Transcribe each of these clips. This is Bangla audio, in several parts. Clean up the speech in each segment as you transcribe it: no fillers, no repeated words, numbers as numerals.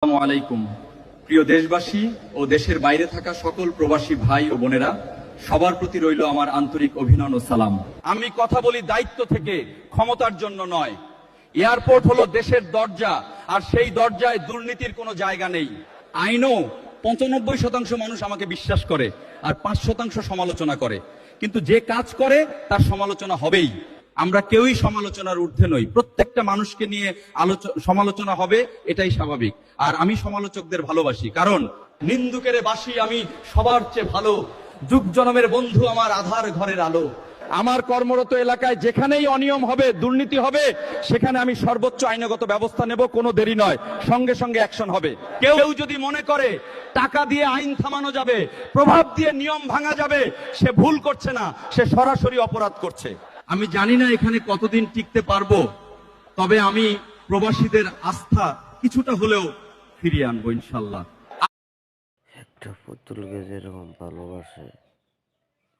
আসসালামু আলাইকুম। প্রিয় দেশবাসী ও দেশের বাইরে থাকা সকল প্রবাসী ভাই ও বোনেরা, সবার প্রতি রইল আমার আন্তরিক অভিনন্দন ও সালাম। আমি কথা বলি দায়িত্ব থেকে, ক্ষমতার জন্য নয়। এয়ারপোর্ট হলো দেশের দরজা, আর সেই দরজায় দুর্নীতির কোনো জায়গা নেই। আইনও 95% মানুষ আমাকে বিশ্বাস করে, আর 5% সমালোচনা করে। কিন্তু যে কাজ করে তার সমালোচনা হবেই। আমরা কেউই সমালোচনার ঊর্ধ্বে নই। প্রত্যেকটা মানুষকে নিয়ে সমালোচনা হবে, এটাই স্বাভাবিক। আর আমি সমালোচকদের ভালোবাসি, কারণ নিন্দুকের বাসি আমি সবার চেয়ে ভালো, যুগ জনমের বন্ধু আমার আধার ঘরের আলো। আমার কর্মরত এলাকায় যেখানেই অনিয়ম হবে, দুর্নীতি হবে, সেখানে আমি সর্বোচ্চ আইনগত ব্যবস্থা নেব। কোনো দেরি নয়, সঙ্গে সঙ্গে অ্যাকশন হবে। কেউ যদি মনে করে টাকা দিয়ে আইন থামানো যাবে, প্রভাব দিয়ে নিয়ম ভাঙা যাবে, সে ভুল করছে না, সে সরাসরি অপরাধ করছে। আমি জানি না এখানে কতদিন টিকতে পারবো, তবে আমি প্রবাসীদের আস্থা কিছুটা হলেও ফিরিয়ে আনবো ইনশাল্লাহ। একটা পুতুলকে যেরকম ভালোবাসে,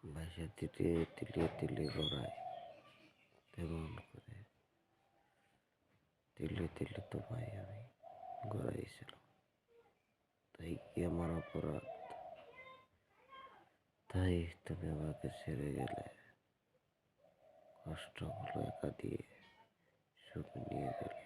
ভাইসা তিলিয়ে তিলিয়ে তিলিয়ে গড়ায়, তেমন করে তিলিয়ে তিলিয়ে তো ভাই আমি গড়াইছিলাম। তাই কি আমার অপরাধ? তাই তুমি আমাকে ছেড়ে গেলে, কষ্টগুলো একা দিয়ে সুখ নিয়ে গেলে।